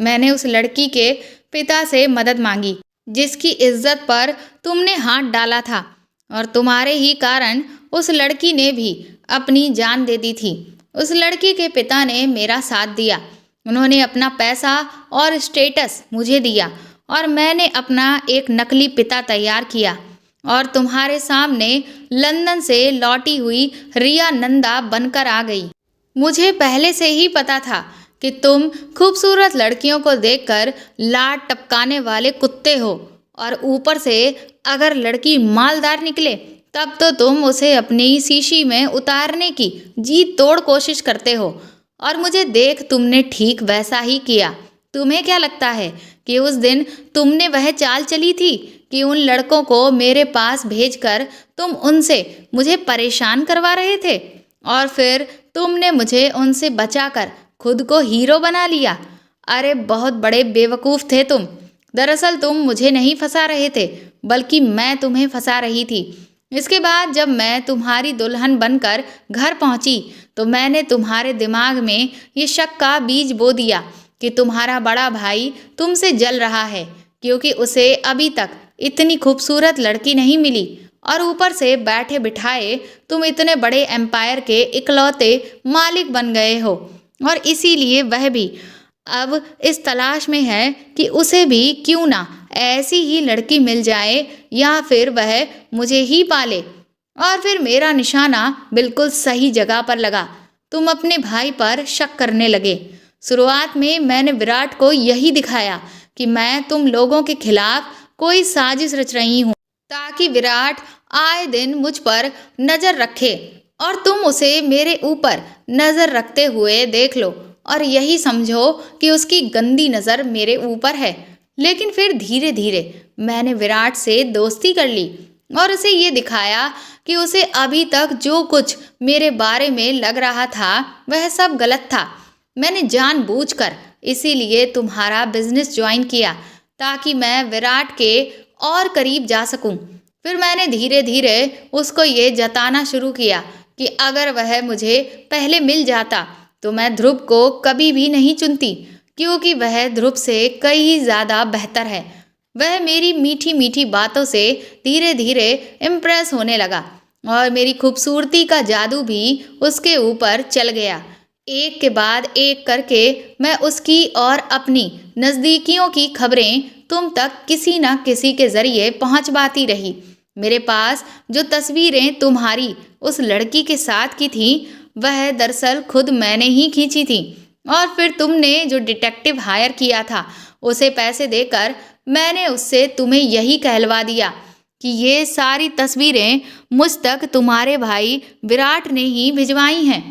मैंने उस लड़की के पिता से मदद मांगी जिसकी इज्जत पर तुमने हाथ डाला था, और तुम्हारे ही कारण उस लड़की ने भी अपनी जान दे दी थी। उस लड़की के पिता ने मेरा साथ दिया। उन्होंने अपना पैसा और स्टेटस मुझे दिया और मैंने अपना एक नकली पिता तैयार किया और तुम्हारे सामने लंदन से लौटी हुई रिया नंदा बनकर आ गई। मुझे पहले से ही पता था कि तुम खूबसूरत लड़कियों को देखकर लाड टपकाने वाले कुत्ते हो, और ऊपर से अगर लड़की मालदार निकले तब तो तुम उसे अपनी शीशी में उतारने की जी तोड़ कोशिश करते हो। और मुझे देख तुमने ठीक वैसा ही किया। तुम्हें क्या लगता है कि उस दिन तुमने वह चाल चली थी कि उन लड़कों को मेरे पास भेजकर तुम उनसे मुझे परेशान करवा रहे थे, और फिर तुमने मुझे उनसे बचाकर खुद को हीरो बना लिया। अरे बहुत बड़े बेवकूफ़ थे तुम। दरअसल तुम मुझे नहीं फंसा रहे थे, बल्कि मैं तुम्हें फंसा रही थी। इसके बाद जब मैं तुम्हारी दुल्हन बनकर घर पहुंची तो मैंने तुम्हारे दिमाग में ये शक का बीज बो दिया कि तुम्हारा बड़ा भाई तुमसे जल रहा है क्योंकि उसे अभी तक इतनी खूबसूरत लड़की नहीं मिली, और ऊपर से बैठे बिठाए तुम इतने बड़े एम्पायर के इकलौते मालिक बन गए हो, और इसीलिए वह भी अब इस तलाश में है कि उसे भी क्यों ना ऐसी ही लड़की मिल जाए या फिर वह मुझे ही पाले। और फिर मेरा निशाना बिल्कुल सही जगह पर लगा। तुम अपने भाई पर शक करने लगे। शुरुआत में मैंने विराट को यही दिखाया कि मैं तुम लोगों के खिलाफ कोई साजिश रच रही हूँ ताकि विराट आए दिन मुझ पर नज़र रखे और तुम उसे मेरे ऊपर नज़र रखते हुए देख लो और यही समझो कि उसकी गंदी नज़र मेरे ऊपर है। लेकिन फिर धीरे धीरे मैंने विराट से दोस्ती कर ली और उसे ये दिखाया कि उसे अभी तक जो कुछ मेरे बारे में लग रहा था वह सब गलत था। मैंने जानबूझकर इसीलिए तुम्हारा बिजनेस ज्वाइन किया ताकि मैं विराट के और करीब जा सकूं। फिर मैंने धीरे धीरे उसको ये जताना शुरू किया कि अगर वह मुझे पहले मिल जाता तो मैं ध्रुव को कभी भी नहीं चुनती, क्योंकि वह ध्रुव से कहीं ज़्यादा बेहतर है। वह मेरी मीठी मीठी बातों से धीरे धीरे इम्प्रेस होने लगा और मेरी खूबसूरती का जादू भी उसके ऊपर चल गया। एक के बाद एक करके मैं उसकी और अपनी नज़दीकियों की खबरें तुम तक किसी न किसी के ज़रिए पहुंचवाती रही। मेरे पास जो तस्वीरें तुम्हारी उस लड़की के साथ की थी वह दरअसल खुद मैंने ही खींची थी, और फिर तुमने जो डिटेक्टिव हायर किया था उसे पैसे देकर मैंने उससे तुम्हें यही कहलवा दिया कि ये सारी तस्वीरें मुझ तक तुम्हारे भाई विराट ने ही भिजवाई हैं,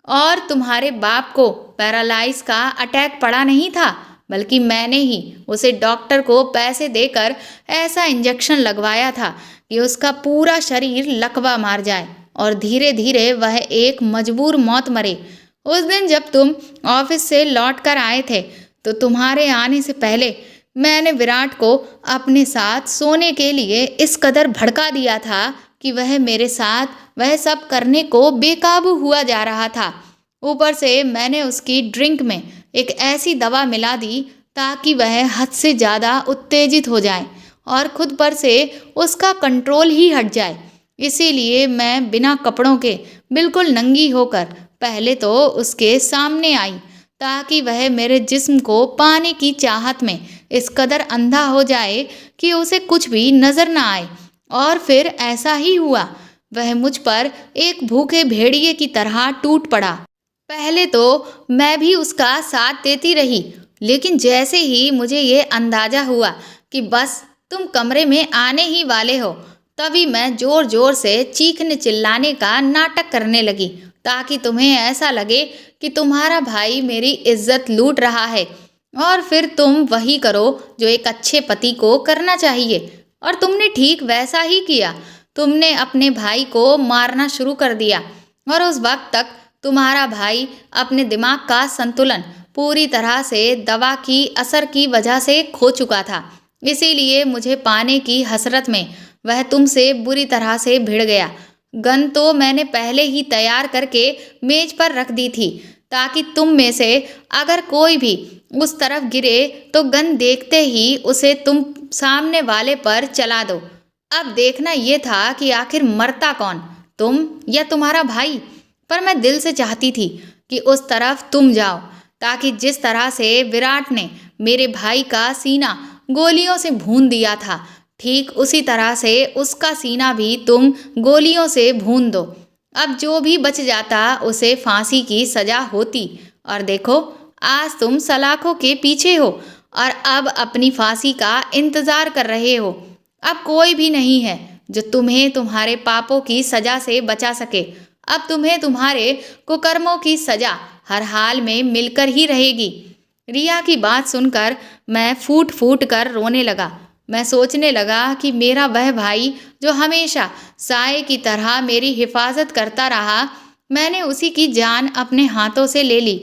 और तुम्हारे बाप को पैरालाइज का अटैक पड़ा नहीं था, बल्कि मैंने ही उसे डॉक्टर को पैसे देकर ऐसा इंजेक्शन लगवाया था कि उसका पूरा शरीर लकवा मार जाए और धीरे धीरे वह एक मजबूर मौत मरे। उस दिन जब तुम ऑफिस से लौट कर आए थे तो तुम्हारे आने से पहले मैंने विराट को अपने साथ सोने के लिए इस कदर भड़का दिया था कि वह मेरे साथ वह सब करने को बेकाबू हुआ जा रहा था। ऊपर से मैंने उसकी ड्रिंक में एक ऐसी दवा मिला दी ताकि वह हद से ज़्यादा उत्तेजित हो जाए और खुद पर से उसका कंट्रोल ही हट जाए। इसीलिए मैं बिना कपड़ों के बिल्कुल नंगी होकर पहले तो उसके सामने आई ताकि वह मेरे जिस्म को पाने की चाहत में इस कदर अंधा हो जाए कि उसे कुछ भी नज़र ना आए। और फिर ऐसा ही हुआ। वह मुझ पर एक भूखे भेड़िए की तरह टूट पड़ा। पहले तो मैं भी उसका साथ देती रही, लेकिन जैसे ही मुझे ये अंदाज़ा हुआ कि बस तुम कमरे में आने ही वाले हो तभी मैं जोर जोर से चीखने चिल्लाने का नाटक करने लगी, ताकि तुम्हें ऐसा लगे कि तुम्हारा भाई मेरी इज्जत लूट रहा है, और फिर तुम वही करो जो एक अच्छे पति को करना चाहिए। और तुमने ठीक वैसा ही किया। तुमने अपने भाई को मारना शुरू कर दिया, और उस वक्त तक तुम्हारा भाई अपने दिमाग का संतुलन पूरी तरह से दवा की असर की वजह से खो चुका था। इसीलिए मुझे पाने की हसरत में वह तुमसे बुरी तरह से भिड़ गया। गन तो मैंने पहले ही तैयार करके मेज पर रख दी थी, ताकि तुम में से अगर कोई भी उस तरफ गिरे तो गन देखते ही उसे तुम सामने वाले पर चला दो। अब देखना ये था कि आखिर मरता कौन, तुम या तुम्हारा भाई। पर मैं दिल से चाहती थी कि उस तरफ तुम जाओ, ताकि जिस तरह से विराट ने मेरे भाई का सीना गोलियों से भून दिया था, ठीक उसी तरह से उसका सीना भी तुम गोलियों से भून दो। अब जो भी बच जाता उसे फांसी की सजा होती। और देखो, आज तुम सलाखों के पीछे हो और अब अपनी फांसी का इंतजार कर रहे हो। अब कोई भी नहीं है जो तुम्हें तुम्हारे पापों की सजा से बचा सके। अब तुम्हें तुम्हारे कुकर्मों की सजा हर हाल में मिलकर ही रहेगी। रिया की बात सुनकर मैं फूट फूट कर रोने लगा। मैं सोचने लगा कि मेरा वह भाई जो हमेशा साए की तरह मेरी हिफाजत करता रहा, मैंने उसी की जान अपने हाथों से ले ली।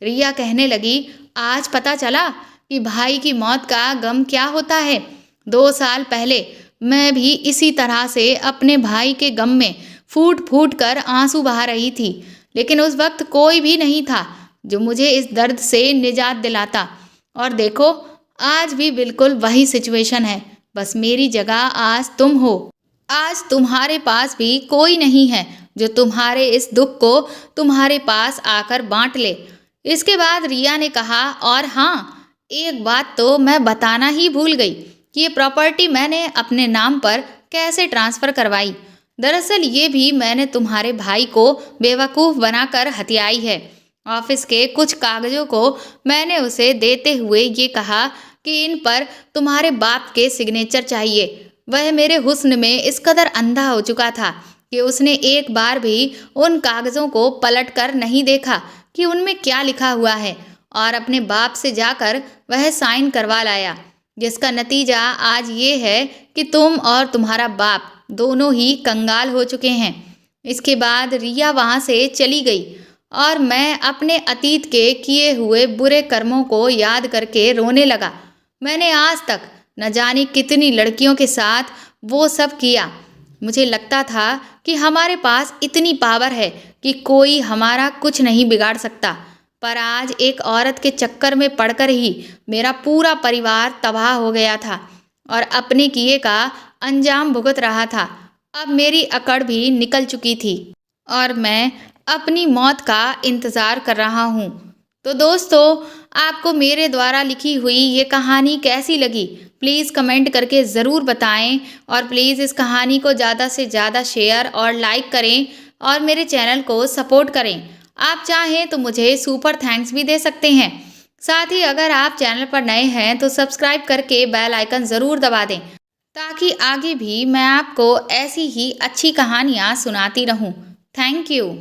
रिया कहने लगी, आज पता चला कि भाई की मौत का गम क्या होता है। 2 साल पहले मैं भी इसी तरह से अपने भाई के गम में फूट फूट कर आंसू बहा रही थी, लेकिन उस वक्त कोई भी नहीं था जो मुझे इस दर्द से निजात दिलाता। और देखो, आज भी बिल्कुल वही सिचुएशन है, बस मेरी जगह आज तुम हो। आज तुम्हारे पास भी कोई नहीं है जो तुम्हारे इस दुख को तुम्हारे पास आकर बांट ले। इसके बाद रिया ने कहा, और हाँ, एक बात तो मैं बताना ही भूल गई कि ये प्रॉपर्टी मैंने अपने नाम पर कैसे ट्रांसफ़र करवाई। दरअसल ये भी मैंने तुम्हारे भाई को बेवकूफ़ बनाकर हथियाई है। ऑफिस के कुछ कागज़ों को मैंने उसे देते हुए ये कहा कि इन पर तुम्हारे बाप के सिग्नेचर चाहिए। वह मेरे हुस्न में इस कदर अंधा हो चुका था कि उसने एक बार भी उन कागज़ों को पलट कर नहीं देखा कि उनमें क्या लिखा हुआ है, और अपने बाप से जाकर वह साइन करवा लाया, जिसका नतीजा आज ये है कि तुम और तुम्हारा बाप दोनों ही कंगाल हो चुके हैं। इसके बाद रिया वहाँ से चली गई और मैं अपने अतीत के किए हुए बुरे कर्मों को याद करके रोने लगा। मैंने आज तक न जाने कितनी लड़कियों के साथ वो सब किया। मुझे लगता था कि हमारे पास इतनी पावर है कि कोई हमारा कुछ नहीं बिगाड़ सकता, पर आज एक औरत के चक्कर में पड़कर ही मेरा पूरा परिवार तबाह हो गया था और अपने किए का अंजाम भुगत रहा था। अब मेरी अकड़ भी निकल चुकी थी और मैं अपनी मौत का इंतज़ार कर रहा हूँ। तो दोस्तों, आपको मेरे द्वारा लिखी हुई ये कहानी कैसी लगी, प्लीज़ कमेंट करके ज़रूर बताएं, और प्लीज़ इस कहानी को ज़्यादा से ज़्यादा शेयर और लाइक करें और मेरे चैनल को सपोर्ट करें। आप चाहें तो मुझे सुपर थैंक्स भी दे सकते हैं। साथ ही अगर आप चैनल पर नए हैं तो सब्सक्राइब करके बेल आइकन ज़रूर दबा दें, ताकि आगे भी मैं आपको ऐसी ही अच्छी कहानियाँ सुनाती रहूँ। Thank you.